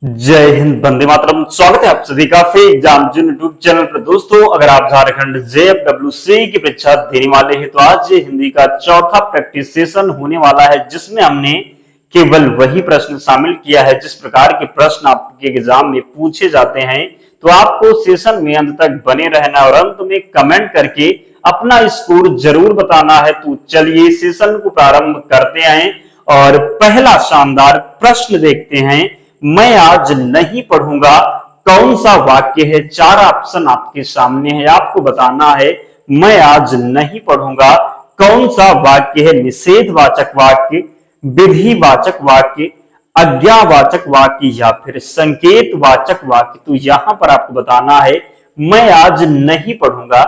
जय हिंद, वंदे मातरम। स्वागत है आप सभी का फेक एग्जाम यूट्यूब चैनल पर। दोस्तों, अगर आप झारखंड JFWC की परीक्षा देने वाले हैं तो आज हिंदी का चौथा प्रैक्टिस सेशन होने वाला है, जिसमें हमने केवल वही प्रश्न शामिल किया है जिस प्रकार के प्रश्न आपके एग्जाम में पूछे जाते हैं। तो आपको सेशन में अंत तक बने रहना और अंत में कमेंट करके अपना स्कोर जरूर बताना है। तो चलिए सेशन को प्रारंभ करते हैं और पहला शानदार प्रश्न देखते हैं। मैं आज नहीं पढ़ूंगा कौन सा वाक्य है? चार ऑप्शन आपके सामने है, आपको बताना है मैं आज नहीं पढ़ूंगा कौन सा वाक्य है। निषेधवाचक वाक्य, विधिवाचक वाक्य, आज्ञावाचक वाक्य या फिर संकेतवाचक वाक्य। तो यहां पर आपको बताना है मैं आज नहीं पढ़ूंगा,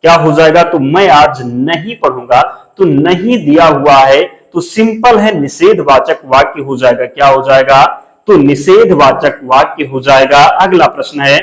क्या हो जाएगा? तो मैं आज नहीं पढ़ूंगा, तो नहीं दिया हुआ है तो सिंपल है, निषेधवाचक वाक्य हो जाएगा। क्या हो जाएगा? तो निषेधवाचक वाक्य हो जाएगा। अगला प्रश्न है,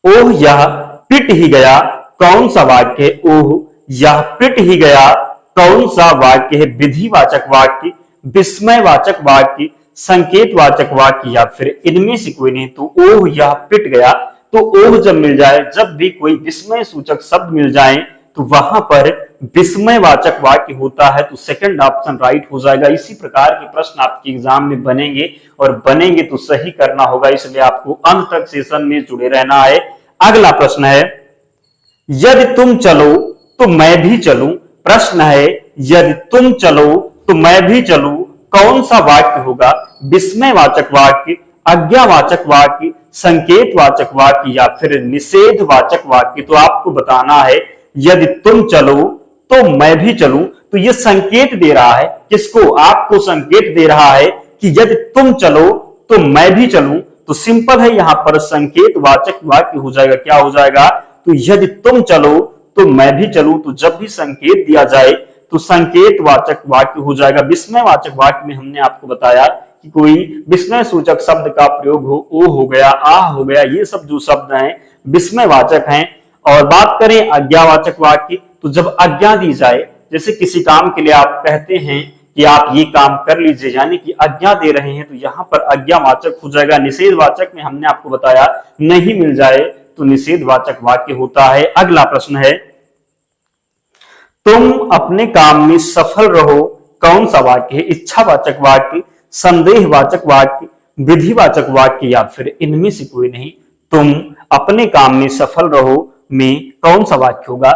ओह यह पिट ही गया कौन सा वाक्य है? ओह यह पिट ही गया कौन सा वाक्य है? विधिवाचक वाक्य, विस्मयवाचक वाक्य, संकेतवाचक वाक्य या फिर इनमें से कोई नहीं। तो ओह यह पिट गया, तो ओह जब मिल जाए, जब भी कोई विस्मय सूचक शब्द मिल जाए तो वहां पर विस्मयवाचक वाक्य होता है, तो सेकंड ऑप्शन राइट हो जाएगा। इसी प्रकार के प्रश्न आपके एग्जाम में बनेंगे और बनेंगे तो सही करना होगा, इसलिए आपको अंत तक सेशन में जुड़े रहना है। अगला प्रश्न है, यदि तुम चलो तो मैं भी चलूं। प्रश्न है, यदि तुम चलो तो मैं भी चलूं, कौन सा वाक्य होगा? विस्मयवाचक वाक्य, आज्ञावाचक वाक्य, संकेतवाचक वाक्य या फिर निषेधवाचक वाक्य। तो आपको बताना है यदि तुम चलो तो मैं भी चलूं, तो यह संकेत दे रहा है किसको? आपको संकेत दे रहा है कि यदि तुम चलो तो मैं भी चलूं। तो सिंपल है, यहां पर संकेतवाचक वाक्य हो जाएगा। क्या हो जाएगा? तो यदि तुम चलो तो मैं भी चलूं, तो जब भी संकेत दिया जाए तो संकेतवाचक वाक्य हो जाएगा। विस्मयवाचक वाक्य में हमने आपको बताया कि कोई विस्मय सूचक शब्द का प्रयोग हो, ओ हो गया, आ हो गया, ये सब जो शब्द हैं विस्मयवाचक हैं। और बात करें आज्ञावाचक वाक्य, तो जब आज्ञा दी जाए, जैसे किसी काम के लिए आप कहते हैं कि आप ये काम कर लीजिए, यानी कि आज्ञा दे रहे हैं, तो यहां पर आज्ञावाचक हो जाएगा। निषेधवाचक में हमने आपको बताया नहीं मिल जाए तो निषेधवाचक वाक्य होता है। अगला प्रश्न है, तुम अपने काम में सफल रहो कौन सा वाक्य है? इच्छावाचक वाक्य, संदेहवाचक वाक्य, विधिवाचक वाक्य या फिर इनमें से कोई नहीं। तुम अपने काम में सफल रहो में कौन सा वाक्य होगा?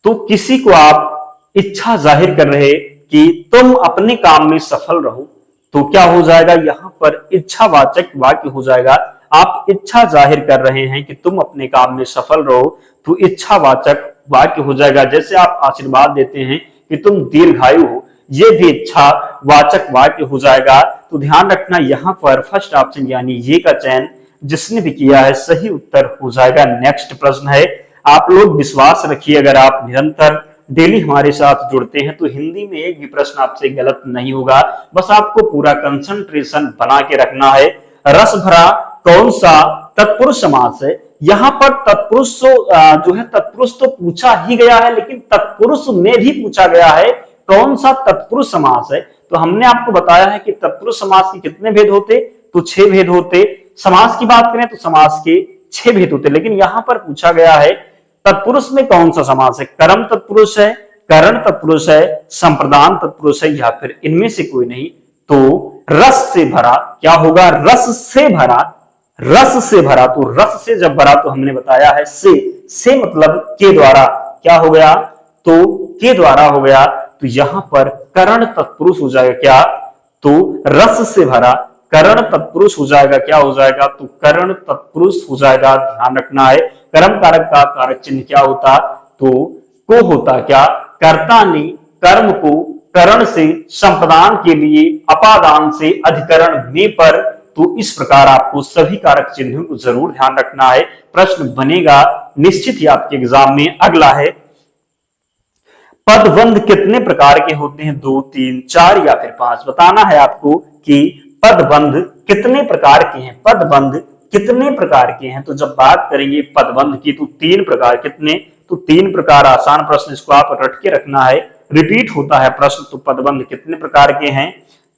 तो किसी को आप इच्छा जाहिर कर रहे कि तुम अपने काम में सफल रहो, तो क्या हो जाएगा? यहां पर इच्छावाचक वाक्य हो जाएगा। आप इच्छा जाहिर कर रहे हैं कि तुम अपने काम में सफल रहो, तो इच्छावाचक वाक्य हो जाएगा। जैसे आप आशीर्वाद देते हैं कि तुम दीर्घायु हो, यह भी इच्छावाचक वाक्य हो जाएगा। तो ध्यान रखना, यहां पर फर्स्ट ऑप्शन यानी ये का चयन जिसने भी किया है सही उत्तर हो जाएगा। नेक्स्ट प्रश्न है, आप लोग विश्वास रखिए, अगर आप निरंतर डेली हमारे साथ जुड़ते हैं तो हिंदी में एक भी प्रश्न आपसे गलत नहीं होगा। बस आपको पूरा कंसंट्रेशन बना के रखना है। रस भरा कौन सा तत्पुरुष समास है? यहां पर तत्पुरुष जो है तत्पुरुष तो पूछा ही गया है, लेकिन तत्पुरुष में भी पूछा गया है कौन सा तत्पुरुष समास है। तो हमने आपको बताया है कि तत्पुरुष समास के कितने भेद होते? तो 6 भेद होते। समास की बात करें तो समास के 6 भेद होते, लेकिन यहां पर पूछा गया है तत्पुरुष में कौन सा समास है? कर्म तत्पुरुष है, करण तत्पुरुष है, संप्रदान तत्पुरुष है या फिर इनमें से कोई नहीं। तो रस से भरा क्या होगा? रस से भरा, रस से भरा। तो रस से जब भरा तो हमने बताया है से मतलब के द्वारा, क्या हो गया? तो के द्वारा हो गया। तो यहां पर करण तत्पुरुष हो जाएगा। क्या? तो रस से भरा करण तत्पुरुष हो जाएगा। क्या हो जाएगा? तो करण तत्पुरुष हो जाएगा। ध्यान रखना है, कर्म कारक का कारक चिन्ह क्या होता? तो को होता। क्या? कर्ता ने कर्म को करण से, संप्रदान के लिए अपादान से, अधिकरण में पर। तो इस प्रकार आपको सभी कारक चिन्हों को जरूर ध्यान रखना है। प्रश्न बनेगा निश्चित ही आपके एग्जाम में। अगला है, पदबंध कितने प्रकार के होते हैं? 2, 3, 4 या फिर 5। बताना है आपको कि पदबंध कितने प्रकार के हैं। पदबंध कितने प्रकार के हैं? तो जब बात करेंगे पदबंध की तो 3 प्रकार। कितने? तो 3 प्रकार। आसान प्रश्न, इसको आप रट के रखना है, रिपीट होता है प्रश्न। तो पदबंध कितने प्रकार के हैं?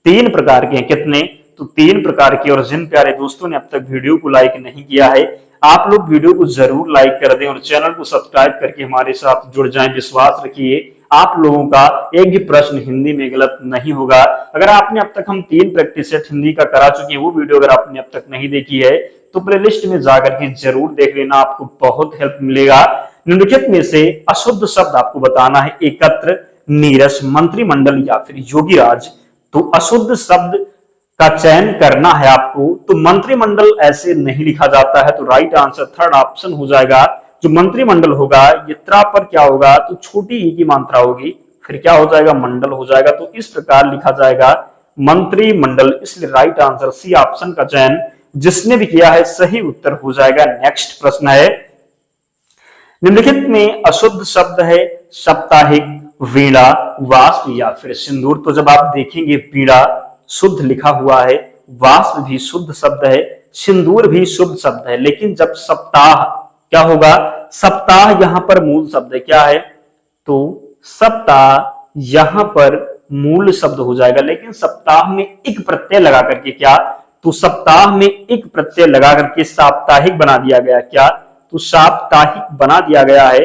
3 प्रकार के हैं। कितने? तो 3 प्रकार की, और जिन प्यारे दोस्तों ने अब तक वीडियो को लाइक नहीं किया है, आप लोग वीडियो को जरूर लाइक कर दें और चैनल को सब्सक्राइब करके हमारे साथ जुड़ जाएं। विश्वास रखिए आप लोगों का एक भी प्रश्न हिंदी में गलत नहीं होगा। अगर आपने अब तक हम 3 प्रैक्टिस सेट हिंदी का करा चुके हैं, वो वीडियो अगर आपने अब तक नहीं देखी है तो प्लेलिस्ट में जाकर के जरूर देख लेना, आपको बहुत हेल्प मिलेगा। निम्नलिखित में से अशुद्ध शब्द आपको बताना है, एकत्र, नीरस, मंत्रिमंडल या फिर योगीराज। तो अशुद्ध शब्द का चयन करना है आपको। तो मंत्रिमंडल ऐसे नहीं लिखा जाता है, तो राइट आंसर थर्ड ऑप्शन हो जाएगा। जो मंत्रिमंडल होगा ये त्रा पर क्या होगा, तो छोटी ई की मात्रा होगी, फिर क्या हो जाएगा, मंडल हो जाएगा। तो इस प्रकार लिखा जाएगा मंत्रिमंडल, इसलिए राइट आंसर सी ऑप्शन का चयन जिसने भी किया है सही उत्तर हो जाएगा। नेक्स्ट प्रश्न है, निम्नलिखित में अशुद्ध शब्द है साप्ताहिक, वीणा, वाष्प या फिर सिंदूर। तो जब आप देखेंगे वीणा शुद्ध लिखा हुआ है, वाष्प भी शुद्ध शब्द है, सिंदूर भी शुद्ध शब्द है, लेकिन जब सप्ताह क्या होगा, सप्ताह यहां पर मूल शब्द है, क्या है, तो सप्ताह यहां पर मूल शब्द हो जाएगा, लेकिन सप्ताह में एक प्रत्यय लगा करके क्या, तो सप्ताह में एक प्रत्यय लगा करके साप्ताहिक बना दिया गया, क्या, तो साप्ताहिक बना दिया गया है।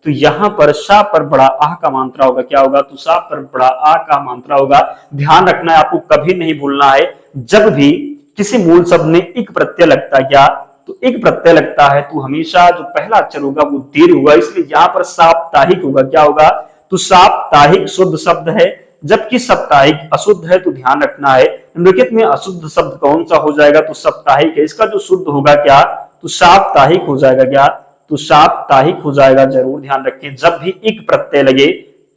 तो यहां पर सा पर बड़ा आह का मात्रा होगा, क्या होगा, तो सा पर बड़ा आ का मात्रा होगा। ध्यान रखना है, आपको कभी नहीं भूलना है, जब भी किसी मूल शब्द में एक प्रत्यय लगता है, क्या, तो एक प्रत्यय लगता है, तो हमेशा जो पहला अक्षर होगा वो दीर्घ होगा, इसलिए यहां पर साप्ताहिक होगा, क्या होगा, तो साप्ताहिक शुद्ध शब्द है, जबकि साप्ताहिक अशुद्ध है। तो ध्यान रखना है, निम्नलिखित में अशुद्ध शब्द कौन सा हो जाएगा, तो साप्ताहिक है, इसका जो शुद्ध होगा क्या, तो साप्ताहिक हो जाएगा, क्या, तो साप्ताहिक हो जाएगा। जरूर ध्यान रखें, जब भी एक प्रत्यय लगे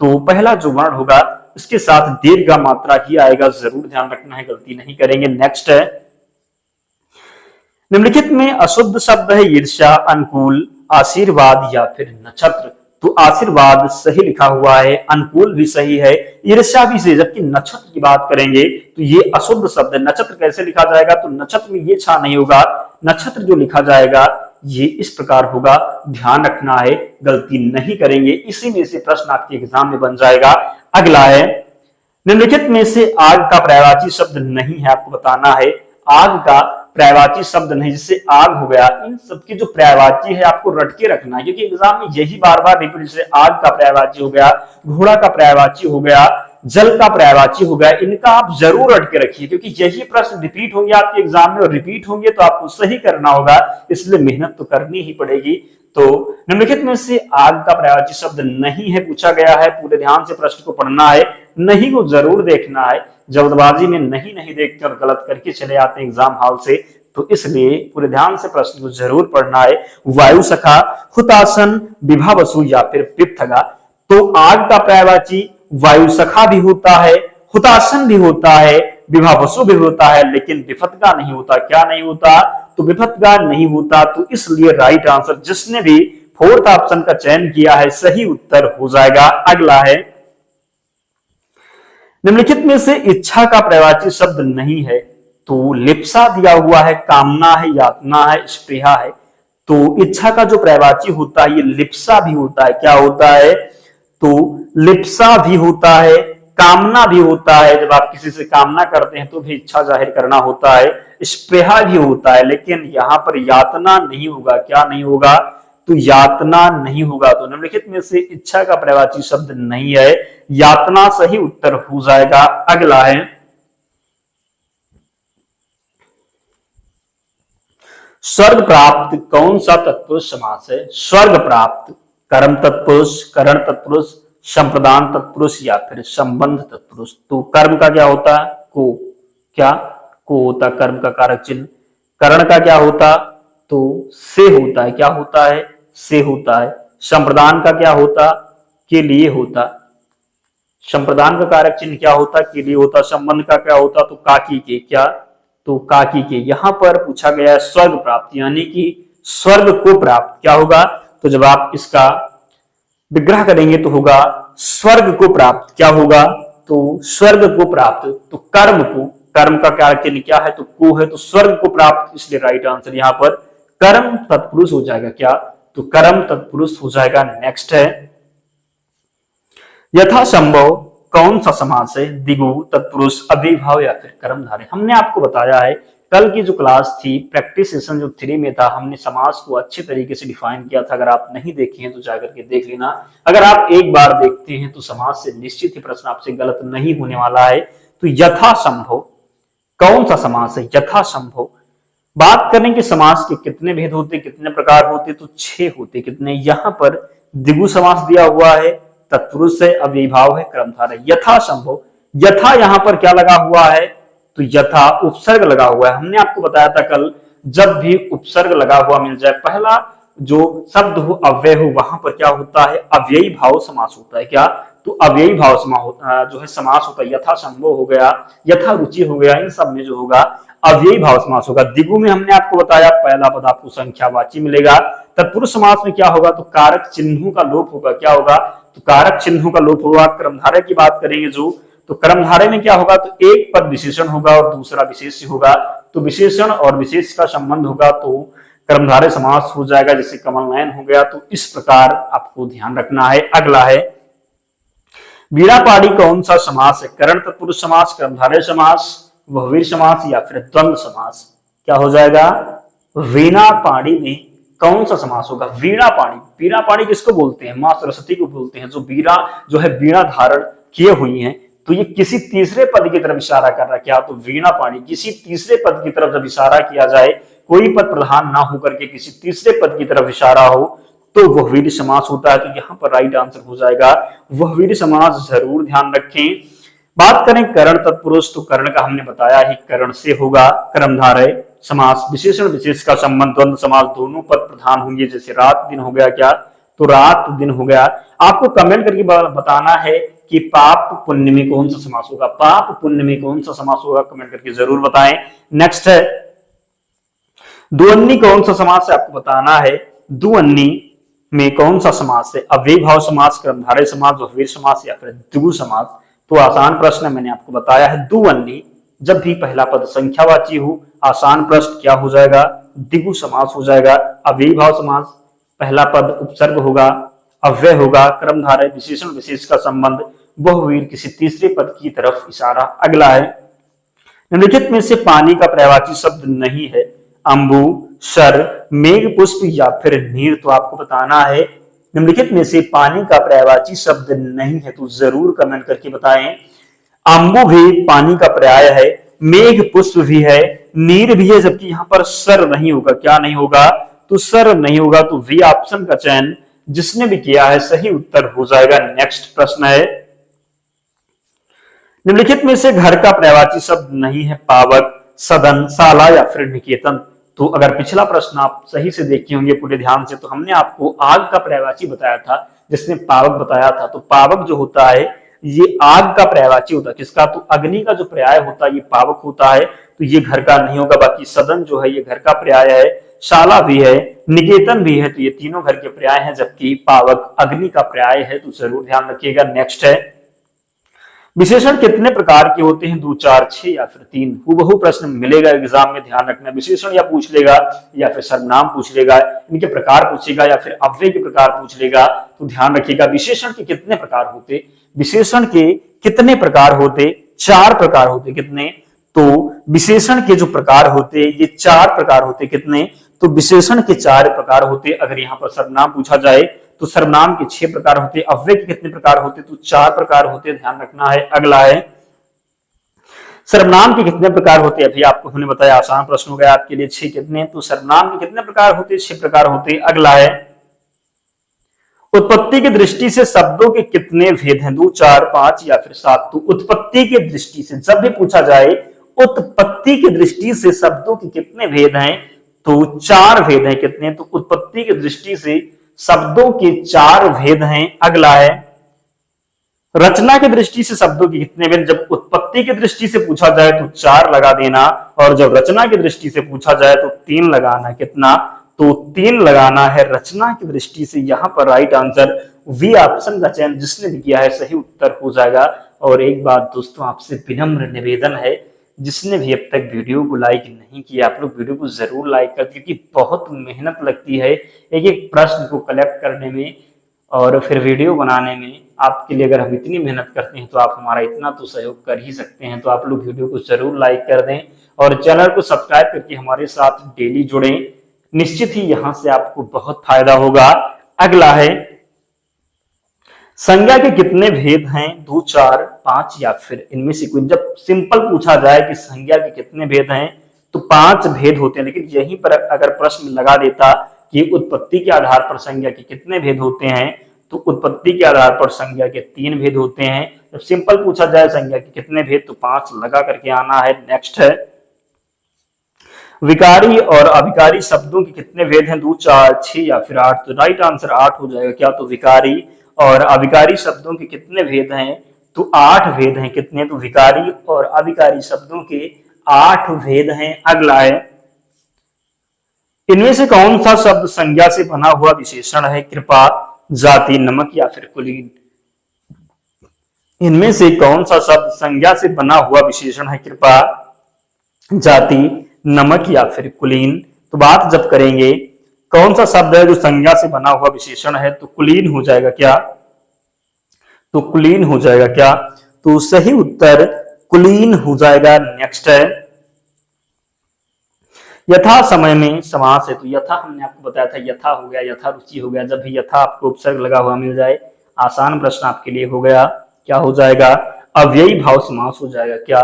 तो पहला जो वर्ण होगा इसके साथ दीर्घ मात्रा ही आएगा, जरूर ध्यान रखना है, गलती नहीं करेंगे। नेक्स्ट है, निम्नलिखित में अशुद्ध शब्द है ईर्ष्या, अनुकूल, आशीर्वाद या फिर नक्षत्र। तो आशीर्वाद सही लिखा हुआ है, अनुकूल भी सही है, ईर्ष्या भी सही, जबकि नक्षत्र की बात करेंगे तो ये अशुद्ध शब्द है। नक्षत्र कैसे लिखा जाएगा, तो नक्षत्र में ये छा नहीं होगा, नक्षत्र जो लिखा जाएगा ये इस प्रकार होगा, ध्यान रखना है, गलती नहीं करेंगे। इसी में से प्रश्न आपके एग्जाम में बन जाएगा। अगला है, निम्नलिखित में से आग का पर्यायवाची शब्द नहीं है, आपको बताना है आग का पर्यायवाची शब्द नहीं, जैसे आग हो गया, इन सबके जो पर्यायवाची है आपको रट के रखना है, क्योंकि एग्जाम में यही बार बार रिपीट, जैसे आग का पर्यायवाची हो गया, घोड़ा का पर्यायवाची हो गया, जल का पर्यायवाची हो गया, इनका आप जरूर रट के रखिए, क्योंकि यही प्रश्न रिपीट होंगे आपके एग्जाम में, और रिपीट होंगे तो आपको सही करना होगा, इसलिए मेहनत तो करनी ही पड़ेगी। तो निम्नलिखित में से आग का पर्यायवाची शब्द नहीं है पूछा गया है, पूरे ध्यान से प्रश्न को पढ़ना है, नहीं को जरूर देखना है, जल्दबाजी में नहीं नहीं देखते और गलत करके चले आते हैं एग्जाम हॉल से, तो इसलिए पूरे ध्यान से प्रश्न को जरूर पढ़ना है। वायु सखा, हुतासन, विभावसु या फिर पिप्थगा। तो आग का पर्यायवाची वायु सखा भी होता है, हुतासन भी होता है, विभावसु भी होता है, लेकिन विफतगा नहीं होता, क्या नहीं होता, तो विफतगा नहीं होता। तो इसलिए राइट आंसर जिसने भी फोर्थ ऑप्शन का चयन किया है सही उत्तर हो जाएगा। अगला है, निम्नलिखित में से इच्छा का पर्यायवाची शब्द नहीं है, तो लिप्सा दिया हुआ है, कामना है, यातना है, स्पृहा है। तो इच्छा का जो पर्यायवाची होता है ये लिप्सा भी होता है, क्या होता है, तो लिप्सा भी होता है, कामना भी होता है, जब आप किसी से कामना करते हैं तो भी इच्छा जाहिर करना होता है, स्पृहा भी होता है, लेकिन यहां पर यातना नहीं होगा, क्या नहीं होगा, तो यातना नहीं होगा। तो निम्नलिखित में से इच्छा का पर्यायवाची शब्द नहीं है, यातना सही उत्तर हो जाएगा। अगला है, स्वर्ग प्राप्त कौन सा तत्पुरुष समास है, स्वर्ग प्राप्त कर्म तत्पुरुष, करण तत्पुरुष, संप्रदान तत्पुरुष या फिर संबंध तत्पुरुष। तो कर्म का क्या होता है, को, क्या, को होता कर्म का कारक चिन्ह, करण का क्या होता, तो से होता है, क्या होता है, से होता है, संप्रदान का क्या होता, के लिए होता, संप्रदान का कारक चिन्ह क्या होता, के लिए होता, संबंध का क्या होता, तो काकी के, क्या, तो काकी के। यहां पर पूछा गया है स्वर्ग प्राप्त, यानी कि स्वर्ग को प्राप्त क्या होगा, तो जब आप इसका विग्रह करेंगे तो होगा स्वर्ग को प्राप्त, क्या होगा, तो स्वर्ग को प्राप्त। तो कर्म को, कर्म का कारक चिन्ह क्या है, तो को है, तो स्वर्ग को प्राप्त, इसलिए राइट आंसर यहां पर कर्म तत्पुरुष हो जाएगा, क्या, तो कर्म तत्पुरुष हो जाएगा। नेक्स्ट है, यथासंभव कौन सा समास है? द्विगु, तत्पुरुष, अव्ययीभाव या फिर कर्मधारय। हमने आपको बताया है कल की जो क्लास थी प्रैक्टिस सेशन जो 3 में था, हमने समास को अच्छे तरीके से डिफाइन किया था। अगर आप नहीं देखे हैं तो जाकर के देख लेना। अगर आप एक बार देखते हैं तो समास से निश्चित ही प्रश्न आपसे गलत नहीं होने वाला है। तो यथासंभव कौन सा समास है? यथासंभव। बात करें कि समास के कितने भेद होते, कितने प्रकार होते, तो 6 होते। कितने? यहाँ पर द्विगु समास दिया हुआ है, तत्पुरुष है, अव्ययीभाव है, कर्मधारय है। यथासंभव, यथा यहाँ पर क्या लगा हुआ है? तो यथा उपसर्ग लगा हुआ है। हमने आपको बताया था कल, जब भी उपसर्ग लगा हुआ मिल जाए, पहला जो शब्द हो अव्यय हो, वहां पर क्या होता है? अव्ययी भाव समास होता है। क्या? तो अव्ययी भाव जो है समास होता है। यथा संभव हो गया, यथा रुचि हो गया, इन सब में जो होगा अव्ययी भाव समास होगा। द्विगु में हमने आपको बताया पहला पद आपको संख्यावाची मिलेगा। तत्पुरुष समास में क्या होगा? तो कारक चिन्हों का लोप होगा। क्या होगा? तो कारक चिन्हों का लोप होगा। कर्मधारय की बात करेंगे जो, तो कर्मधारय में क्या होगा? तो एक पद विशेषण होगा और दूसरा विशेष्य होगा। तो विशेषण और विशेष का संबंध होगा तो कर्मधारय समास हो जाएगा, जैसे कमल नयन हो गया। तो इस प्रकार आपको ध्यान रखना है। अगला है वीणापाणी कौन सा समास है? करण तत्पुरुष समास, कर्मधारय समास, बहुवीर समास या फिर द्वंद्व समास। क्या हो जाएगा? वीणापाणी में कौन सा समास होगा? वीणापाणी। वीणापाणी किसको बोलते हैं? मां सरस्वती को बोलते हैं। जो वीणा जो है वीणा धारण किए हुई है, तो ये किसी तीसरे पद की तरफ इशारा कर रहा है। क्या? तो वीणापाणी किसी तीसरे पद की तरफ जब इशारा किया जाए, कोई पद प्रधान ना होकर के किसी तीसरे पद की तरफ इशारा हो, तो वह वीर समास होता है। तो यहाँ पर राइट आंसर हो जाएगा वह वीर समास। जरूर ध्यान रखें। बात करें करण तत्पुरुष, तो करण का हमने बताया ही करण से होगा कर्मधारय समास। विशेषण विशेष का संबंध, द्वंद्व समास, दोनों पद प्रधान होंगे। जैसे रात दिन हो गया। क्या? तो रात दिन हो गया। आपको कमेंट करके बताना है कि पाप पुण्य में कौन सा समास होगा। पाप पुण्य में कौन सा समास होगा? कमेंट करके जरूर बताएं। नेक्स्ट है दुअन्नी कौन सा समास है? आपको बताना है दुअन्नी में कौन सा समास है? अव्ययी भाव समास, कर्मधारय समास, बहुवीर समास या फिर द्विगु समास। तो आसान प्रश्न है, मैंने आपको बताया है दुअन्नी। जब भी पहला पद संख्यावाची हो, आसान प्रश्न क्या हो जाएगा? द्विगु समास हो जाएगा। अव्ययी भाव समास, पहला पद उपसर्ग होगा, अव्यय होगा, कर्मधारय, विशेषण विशेष का संबंध, बहुवीर किसी तीसरे पद की तरफ इशारा। अगला है निम्नलिखित में से पानी का पर्यायवाची शब्द नहीं है? अंबु, शर, मेघ पुष्प या फिर नीर। तो आपको बताना है निम्नलिखित में से पानी का पर्यायवाची शब्द नहीं है। तो जरूर कमेंट करके बताएं। अंबु भी पानी का पर्याय है, मेघ पुष्प भी है, नीर भी है, जबकि यहाँ पर सर नहीं होगा। क्या नहीं होगा? तो सर नहीं होगा। तो वी ऑप्शन का चयन जिसने भी किया है सही उत्तर हो जाएगा। नेक्स्ट प्रश्न है निम्नलिखित में से घर का पर्यायवाची शब्द नहीं है? पावक, सदन, शाला या फिर निकेतन। तो अगर पिछला प्रश्न आप सही से देखे होंगे पूरे ध्यान से, तो हमने आपको आग का पर्यायवाची बताया था, जिसने पावक बताया था। तो पावक जो होता है ये आग का पर्यायवाची होता है। किसका? तो अग्नि का जो पर्याय होता है ये पावक होता है। तो ये घर का नहीं होगा। बाकी सदन जो है ये घर का पर्याय है, शाला भी है, निकेतन भी है। तो ये तीनों घर के पर्याय हैं, जबकि पावक अग्नि का पर्याय है। तो जरूर ध्यान रखिएगा। नेक्स्ट है विशेषण कितने प्रकार के होते हैं? 2, 4, 6 या फिर 3। हूबहू प्रश्न मिलेगा एग्जाम में, ध्यान रखना। विशेषण या पूछ लेगा या फिर सर्वनाम पूछ लेगा, इनके प्रकार पूछेगा या फिर अव्यय के प्रकार पूछ लेगा। तो ध्यान रखिएगा विशेषण के कितने प्रकार होते? विशेषण के कितने प्रकार होते? 4 प्रकार होते। कितने? तो विशेषण के जो प्रकार होते ये 4 प्रकार होते। कितने? तो विशेषण के 4 प्रकार होते। अगर यहाँ पर सर्वनाम पूछा जाए तो सर्वनाम के 6 प्रकार होते। अव्यय के कितने प्रकार होते? तो 4 प्रकार होते। ध्यान रखना है। अगला है सर्वनाम के कितने प्रकार होते? अभी आपको हमने बताया, आसान प्रश्न हो गया आपके लिए। 6 कितने? तो सर्वनाम के कितने प्रकार होते? 6 प्रकार होते। अगला है उत्पत्ति की दृष्टि से शब्दों के कितने भेद हैं? 2, 4, 5 या फिर 7। तो उत्पत्ति की दृष्टि से जब भी पूछा जाए उत्पत्ति की दृष्टि से शब्दों के कितने भेद हैं? तो 4 भेद हैं। कितने? तो उत्पत्ति की दृष्टि से शब्दों के 4 भेद हैं। अगला है रचना की दृष्टि से शब्दों के कितने भेद? जब उत्पत्ति की दृष्टि से पूछा जाए तो 4 लगा देना, और जब रचना की दृष्टि से पूछा जाए तो 3 लगाना। कितना? तो 3 लगाना है रचना की दृष्टि से। यहाँ पर राइट आंसर वी ऑप्शन का चयन जिसने भी किया है सही उत्तर हो जाएगा। और एक बात दोस्तों आपसे विनम्र निवेदन है, जिसने भी अब तक वीडियो को लाइक नहीं किया, आप लोग वीडियो को जरूर लाइक कर, क्योंकि बहुत मेहनत लगती है एक एक प्रश्न को कलेक्ट करने में। और फिर वीडियो बनाने में आपके लिए अगर हम इतनी मेहनत करते हैं तो आप हमारा इतना तो सहयोग कर ही सकते हैं। तो आप लोग वीडियो को जरूर लाइक कर दें और चैनल को सब्सक्राइब करके हमारे साथ डेली जुड़ें। निश्चित ही यहाँ से आपको बहुत फायदा होगा। अगला है, संज्ञा के कितने भेद हैं? 2, 4, 5 या फिर इनमें से कोई। जब सिंपल पूछा जाए कि संज्ञा के कितने भेद हैं तो 5 भेद होते हैं, लेकिन यहीं पर अगर प्रश्न लगा देता कि उत्पत्ति के आधार पर संज्ञा के कितने भेद होते हैं तो उत्पत्ति के आधार पर संज्ञा के 3 भेद होते हैं। जब सिंपल पूछा जाए संज्ञा के कितने भेद तो 5 लगा करके आना है। नेक्स्ट है, विकारी और अविकारी शब्दों के कितने भेद हैं? 2, 4, 6 या फिर 8। तो राइट आंसर 8 हो जाएगा। क्या? तो विकारी और अविकारी शब्दों के कितने भेद हैं? तो 8 भेद हैं। कितने? तो विकारी और अविकारी शब्दों के 8 भेद हैं। अगला है, इनमें से कौन सा शब्द संज्ञा से बना हुआ विशेषण है? कृपा, जाति, नमक या फिर कुलीन। इनमें से कौन सा शब्द संज्ञा से बना हुआ विशेषण है? कृपा, जाति, नमक या फिर कुलीन। तो बात जब करेंगे कौन सा शब्द है जो संज्ञा से बना हुआ विशेषण है तो कुलीन हो जाएगा। क्या? तो कुलीन हो जाएगा। क्या? तो सही उत्तर कुलीन हो जाएगा। नेक्स्ट है, यथा समय में समास है। तो यथा हमने आपको बताया था, यथा हो गया, यथा रुचि हो गया। जब भी यथा आपको उपसर्ग लगा हुआ मिल जाए, आसान प्रश्न आपके लिए हो गया। क्या हो जाएगा? अव्ययी भाव समास हो जाएगा। क्या?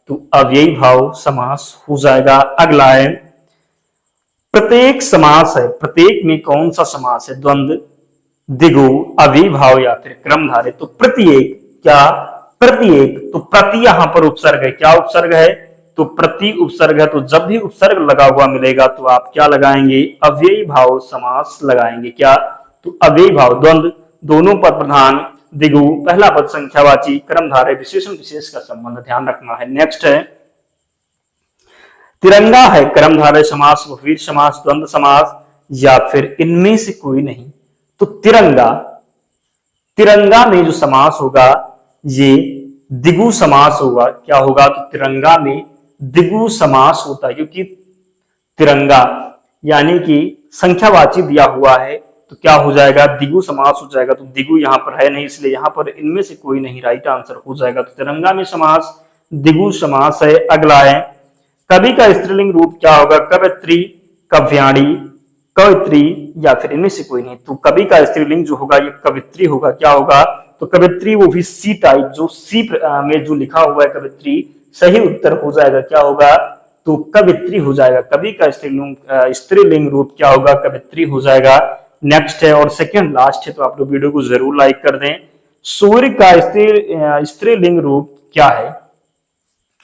तो अव्ययी भाव समास हो जाएगा। अगला है, प्रत्येक समास है। प्रत्येक में कौन सा समास है? द्वंद्व, दिगु, अव्ययी भाव या फिर क्रमधारय। तो प्रत्येक। क्या? प्रत्येक। तो प्रति यहां पर उपसर्ग है। क्या उपसर्ग है? तो प्रति उपसर्ग है। तो जब भी उपसर्ग लगा हुआ मिलेगा तो आप क्या लगाएंगे? अव्ययी भाव समास लगाएंगे। क्या? तो अव्ययी भाव, द्वंद्व, दोनों पद प्रधान, दिगु, पहला पद संख्यावाची, क्रमधारय, विशेषण विशेष का संबंध ध्यान रखना है। नेक्स्ट है, तिरंगा है क्रमधारय समास, बहुवीर समास, द्वंद्व समास या फिर इनमें से कोई नहीं। तो तिरंगा, तिरंगा में जो समास होगा ये दिगु समास होगा। क्या होगा? तो तिरंगा में दिगु समास होता है, क्योंकि तिरंगा यानी कि संख्यावाची दिया हुआ है तो क्या हो जाएगा? दिगु समास हो जाएगा। तो दिगु यहाँ पर है नहीं, इसलिए यहाँ पर इनमें से कोई नहीं राइट आंसर हो जाएगा। तो तिरंगा में समास दिगु समास है। अगला है, कवि का स्त्रीलिंग रूप क्या होगा? कवयित्री, कव्याणी, कवित्री या फिर इनमें से कोई नहीं। तो कवि का स्त्रीलिंग जो होगा ये कवित्री होगा। क्या होगा? तो कवित्री, वो भी सी टाइप, जो सी में जो लिखा हुआ है कवित्री, सही उत्तर हो जाएगा। क्या होगा? तो कवित्री हो जाएगा। कवि का स्त्रीलिंग रूप क्या होगा? कवित्री हो जाएगा। नेक्स्ट है और सेकंड लास्ट है, तो आप लोग वीडियो को जरूर लाइक कर दें। सूर्य का स्त्रीलिंग रूप क्या है?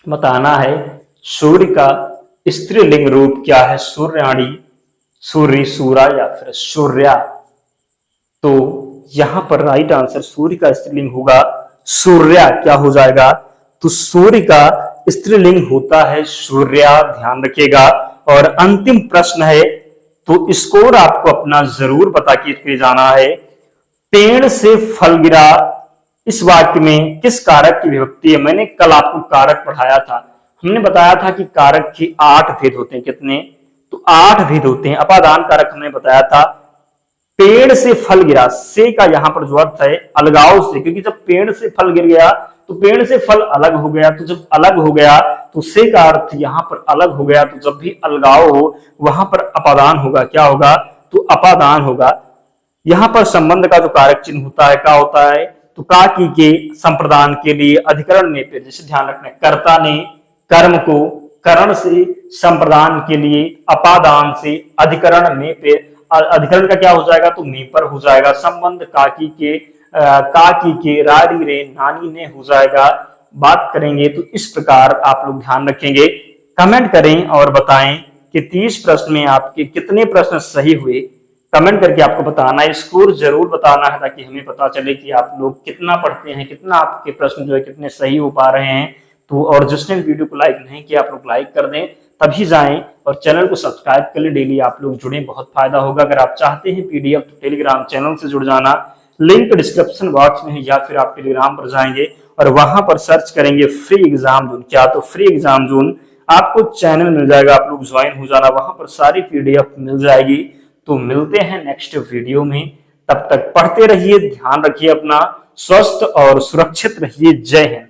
बताना है। सूर्य का स्त्रीलिंग रूप क्या है? सूर्याणी, सूर्य, सूरा या फिर सूर्या। तो यहां पर राइट आंसर सूर्य का स्त्रीलिंग होगा सूर्या। क्या हो जाएगा? तो सूर्य का स्त्रीलिंग होता है सूर्या, ध्यान रखिएगा। और अंतिम प्रश्न है, तो स्कोर आपको अपना जरूर बता के जाना है। पेड़ से फल गिरा, इस वाक्य में किस कारक की विभक्ति है? मैंने कल आपको कारक पढ़ाया था। हमने बताया था कि कारक के 8 भेद होते हैं। कितने? तो 8 भेद होते हैं। अपादान कारक हमने बताया था। पेड़ से फल गिरा, से का यहाँ पर जो अर्थ है अलगाव से, क्योंकि जब पेड़ से फल गिर गया तो पेड़ से फल अलग हो गया। तो जब अलग हो गया तो से का अर्थ यहाँ पर अलग हो गया। तो जब भी अलगाव हो वहां पर अपादान होगा। क्या होगा? तो अपादान होगा। यहाँ पर संबंध का जो कारक चिन्ह होता है क्या होता है? तो का की के संप्रदान के लिए अधिकरण में पे, जैसे ध्यान रखना, कर्ता ने कर्म को करण से संप्रदान के लिए, अपादान से अधिकरण में पे, अधिकरण का क्या हो जाएगा? तो में पर हो जाएगा। संबंध काकी के रारी रे नानी ने हो जाएगा। बात करेंगे तो इस प्रकार आप लोग ध्यान रखेंगे। कमेंट करें और बताएं कि 30 प्रश्न में आपके कितने प्रश्न सही हुए। कमेंट करके आपको बताना है, स्कोर जरूर बताना है, ताकि हमें पता चले कि आप लोग कितना पढ़ते हैं, कितना आपके प्रश्न जो है कितने सही हो पा रहे हैं। तो और जिसने वीडियो को लाइक नहीं किया आप लोग लाइक कर दें, तभी जाएं और चैनल को सब्सक्राइब कर ले। डेली आप लोग जुड़े, बहुत फायदा होगा। अगर आप चाहते हैं पीडीएफ तो टेलीग्राम चैनल से जुड़ जाना, लिंक डिस्क्रिप्शन बॉक्स में है, या फिर आप टेलीग्राम पर जाएंगे और वहां पर सर्च करेंगे फ्री एग्जाम जोन। क्या? तो फ्री एग्जाम जोन आपको चैनल मिल जाएगा, आप लोग ज्वाइन हो जाना, वहां पर सारी पीडीएफ मिल जाएगी। तो मिलते हैं नेक्स्ट वीडियो में, तब तक पढ़ते रहिए, ध्यान रखिए अपना, स्वस्थ और सुरक्षित रहिए। जय हिंद।